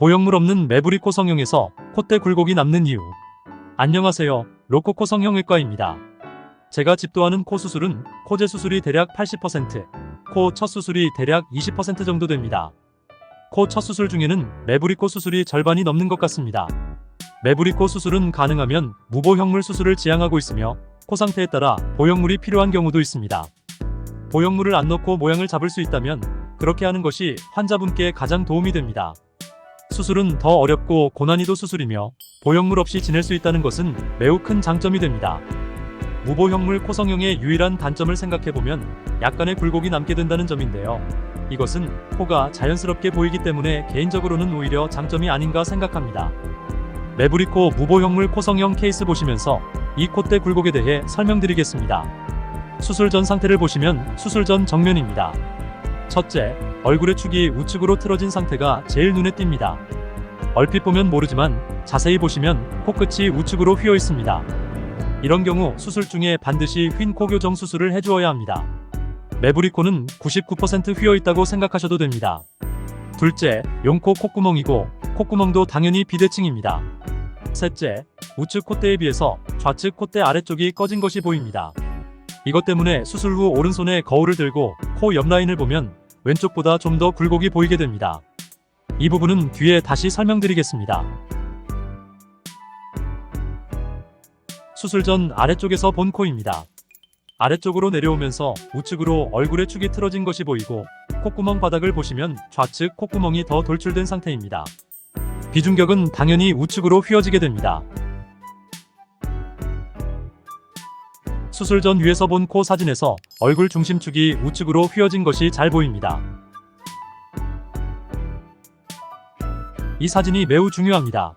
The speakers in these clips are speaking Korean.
보형물 없는 매부리 코 성형에서 콧대 굴곡이 남는 이유. 안녕하세요. 로코코 성형외과입니다. 제가 집도하는 코 수술은 코제 수술이 대략 80%, 코 첫 수술이 대략 20% 정도 됩니다. 코 첫 수술 중에는 매부리 코 수술이 절반이 넘는 것 같습니다. 매부리 코 수술은 가능하면 무보형물 수술을 지향하고 있으며 코 상태에 따라 보형물이 필요한 경우도 있습니다. 보형물을 안 넣고 모양을 잡을 수 있다면 그렇게 하는 것이 환자분께 가장 도움이 됩니다. 수술은 더 어렵고 고난이도 수술이며 보형물 없이 지낼 수 있다는 것은 매우 큰 장점이 됩니다. 무보형물 코 성형의 유일한 단점을 생각해보면 약간의 굴곡이 남게 된다는 점인데요. 이것은 코가 자연스럽게 보이기 때문에 개인적으로는 오히려 장점이 아닌가 생각합니다. 매부리 코 무보형물 코 성형 케이스 보시면서 이 콧대 굴곡에 대해 설명드리겠습니다. 수술 전 상태를 보시면 수술 전 정면입니다. 첫째, 얼굴의 축이 우측으로 틀어진 상태가 제일 눈에 띕니다. 얼핏 보면 모르지만 자세히 보시면 코끝이 우측으로 휘어 있습니다. 이런 경우 수술 중에 반드시 휜 코 교정 수술을 해주어야 합니다. 매부리 코는 99% 휘어 있다고 생각하셔도 됩니다. 둘째, 용코 콧구멍이고 콧구멍도 당연히 비대칭입니다. 셋째, 우측 콧대에 비해서 좌측 콧대 아래쪽이 꺼진 것이 보입니다. 이것 때문에 수술 후 오른손에 거울을 들고 코 옆 라인을 보면 왼쪽보다 좀 더 굴곡이 보이게 됩니다. 이 부분은 뒤에 다시 설명드리겠습니다. 수술 전 아래쪽에서 본 코입니다. 아래쪽으로 내려오면서 우측으로 얼굴의 축이 틀어진 것이 보이고 콧구멍 바닥을 보시면 좌측 콧구멍이 더 돌출된 상태입니다. 비중격은 당연히 우측으로 휘어지게 됩니다. 수술 전 위에서 본 코 사진에서 얼굴 중심축이 우측으로 휘어진 것이 잘 보입니다. 이 사진이 매우 중요합니다.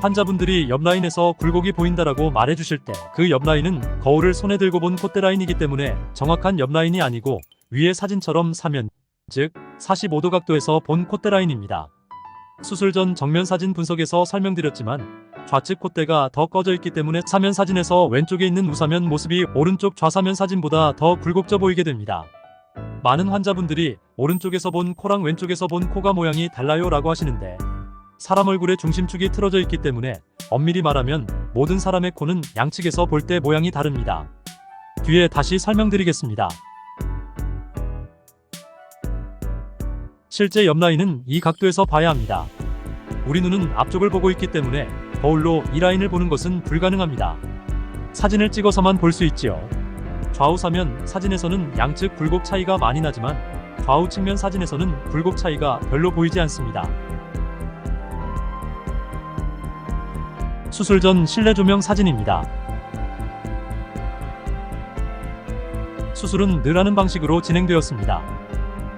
환자분들이 옆라인에서 굴곡이 보인다라고 말해주실 때 그 옆라인은 거울을 손에 들고 본 콧대 라인이기 때문에 정확한 옆라인이 아니고 위의 사진처럼 사면, 즉 45도 각도에서 본 콧대 라인입니다. 수술 전 정면 사진 분석에서 설명드렸지만 좌측 콧대가 더 꺼져 있기 때문에 사면 사진에서 왼쪽에 있는 우사면 모습이 오른쪽 좌사면 사진보다 더 굴곡져 보이게 됩니다. 많은 환자분들이 오른쪽에서 본 코랑 왼쪽에서 본 코가 모양이 달라요 라고 하시는데 사람 얼굴의 중심축이 틀어져 있기 때문에 엄밀히 말하면 모든 사람의 코는 양측에서 볼 때 모양이 다릅니다. 뒤에 다시 설명드리겠습니다. 실제 옆라인은 이 각도에서 봐야 합니다. 우리 눈은 앞쪽을 보고 있기 때문에 거울로 이 라인을 보는 것은 불가능합니다. 사진을 찍어서만 볼 수 있지요. 좌우 사면 사진에서는 양측 굴곡 차이가 많이 나지만 좌우 측면 사진에서는 굴곡 차이가 별로 보이지 않습니다. 수술 전 실내 조명 사진입니다. 수술은 늘 하는 방식으로 진행되었습니다.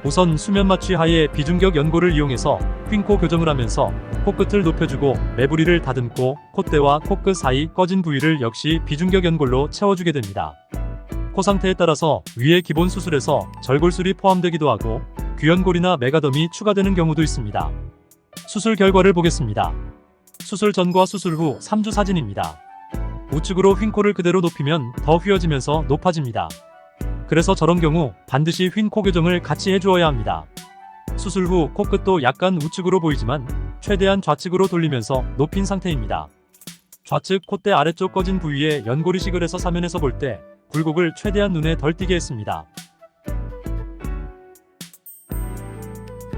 우선 수면 마취 하에 비중격 연고를 이용해서 휜코 교정을 하면서 코끝을 높여주고 매부리를 다듬고 콧대와 코끝 사이 꺼진 부위를 역시 비중격 연골로 채워주게 됩니다. 코 상태에 따라서 위의 기본 수술에서 절골술이 포함되기도 하고 귀연골이나 메가덤이 추가되는 경우도 있습니다. 수술 결과를 보겠습니다. 수술 전과 수술 후 3주 사진입니다. 우측으로 휜 코를 그대로 높이면 더 휘어지면서 높아집니다. 그래서 저런 경우 반드시 휜 코 교정을 같이 해주어야 합니다. 수술 후 코끝도 약간 우측으로 보이지만 최대한 좌측으로 돌리면서 높인 상태입니다. 좌측 콧대 아래쪽 꺼진 부위에 연골이식을 해서 사면에서 볼 때 굴곡을 최대한 눈에 덜 띄게 했습니다.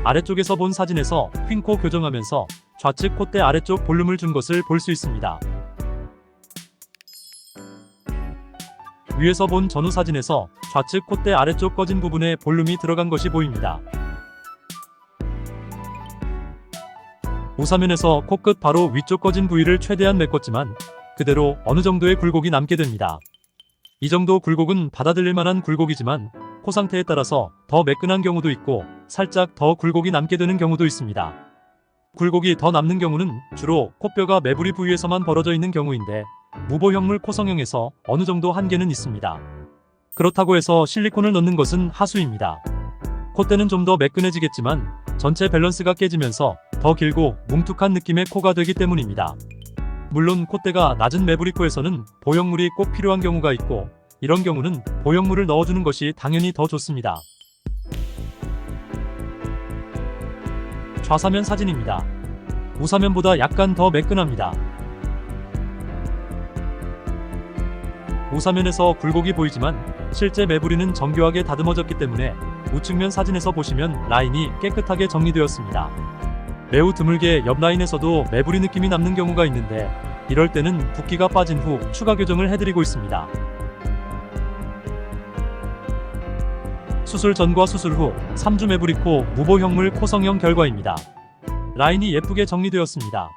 아래쪽에서 본 사진에서 휜 코 교정하면서 좌측 콧대 아래쪽 볼륨을 준 것을 볼 수 있습니다. 위에서 본 전후 사진에서 좌측 콧대 아래쪽 꺼진 부분에 볼륨이 들어간 것이 보입니다. 우사면에서 코끝 바로 위쪽 꺼진 부위를 최대한 메꿨지만 그대로 어느 정도의 굴곡이 남게 됩니다. 이 정도 굴곡은 받아들일 만한 굴곡이지만 코 상태에 따라서 더 매끈한 경우도 있고 살짝 더 굴곡이 남게 되는 경우도 있습니다. 굴곡이 더 남는 경우는 주로 코뼈가 매부리 부위에서만 벌어져 있는 경우인데 무보형물 코 성형에서 어느 정도 한계는 있습니다. 그렇다고 해서 실리콘을 넣는 것은 하수입니다. 콧대는 좀 더 매끈해지겠지만 전체 밸런스가 깨지면서 더 길고 뭉툭한 느낌의 코가 되기 때문입니다. 물론 콧대가 낮은 매부리 코에서는 보형물이 꼭 필요한 경우가 있고 이런 경우는 보형물을 넣어주는 것이 당연히 더 좋습니다. 좌사면 사진입니다. 우사면보다 약간 더 매끈합니다. 우사면에서 굴곡이 보이지만 실제 매부리는 정교하게 다듬어졌기 때문에 우측면 사진에서 보시면 라인이 깨끗하게 정리되었습니다. 매우 드물게 옆 라인에서도 매부리 느낌이 남는 경우가 있는데 이럴 때는 붓기가 빠진 후 추가 교정을 해드리고 있습니다. 수술 전과 수술 후 3주 매부리 코 무보형물 코성형 결과입니다. 라인이 예쁘게 정리되었습니다.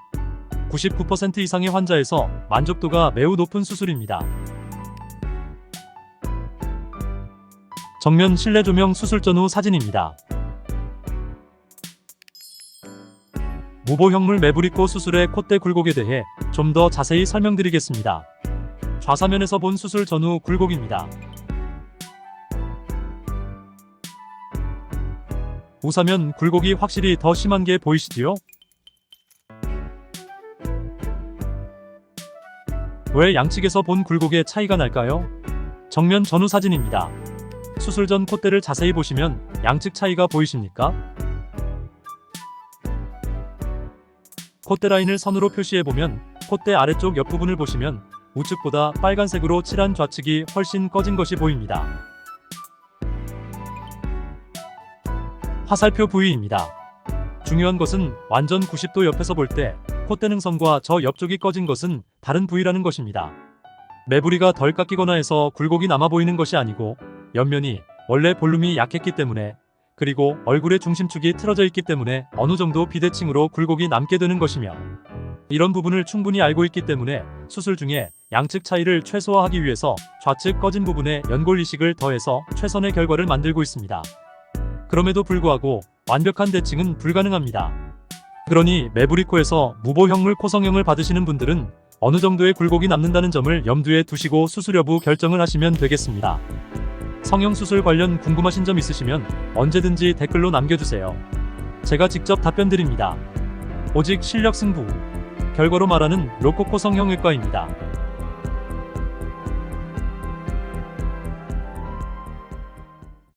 99% 이상의 환자에서 만족도가 매우 높은 수술입니다. 정면 실내 조명 수술 전 후 사진입니다. 무보형물 매부리코 수술의 콧대 굴곡에 대해 좀 더 자세히 설명드리겠습니다. 좌사면에서 본 수술 전후 굴곡입니다. 우사면 굴곡이 확실히 더 심한 게 보이시지요? 왜 양측에서 본 굴곡의 차이가 날까요? 정면 전후 사진입니다. 수술 전 콧대를 자세히 보시면 양측 차이가 보이십니까? 콧대 라인을 선으로 표시해보면 콧대 아래쪽 옆부분을 보시면 우측보다 빨간색으로 칠한 좌측이 훨씬 꺼진 것이 보입니다. 화살표 부위입니다. 중요한 것은 완전 90도 옆에서 볼 때 콧대 능선과 저 옆쪽이 꺼진 것은 다른 부위라는 것입니다. 매부리가 덜 깎이거나 해서 굴곡이 남아 보이는 것이 아니고 옆면이 원래 볼륨이 약했기 때문에 그리고 얼굴의 중심축이 틀어져 있기 때문에 어느 정도 비대칭으로 굴곡이 남게 되는 것이며 이런 부분을 충분히 알고 있기 때문에 수술 중에 양측 차이를 최소화하기 위해서 좌측 꺼진 부분에 연골 이식을 더해서 최선의 결과를 만들고 있습니다. 그럼에도 불구하고 완벽한 대칭은 불가능합니다. 그러니 매부리코에서 무보형물 코성형을 받으시는 분들은 어느 정도의 굴곡이 남는다는 점을 염두에 두시고 수술 여부 결정을 하시면 되겠습니다. 성형수술 관련 궁금하신 점 있으시면 언제든지 댓글로 남겨주세요. 제가 직접 답변 드립니다. 오직 실력 승부. 결과로 말하는 로코코 성형외과입니다.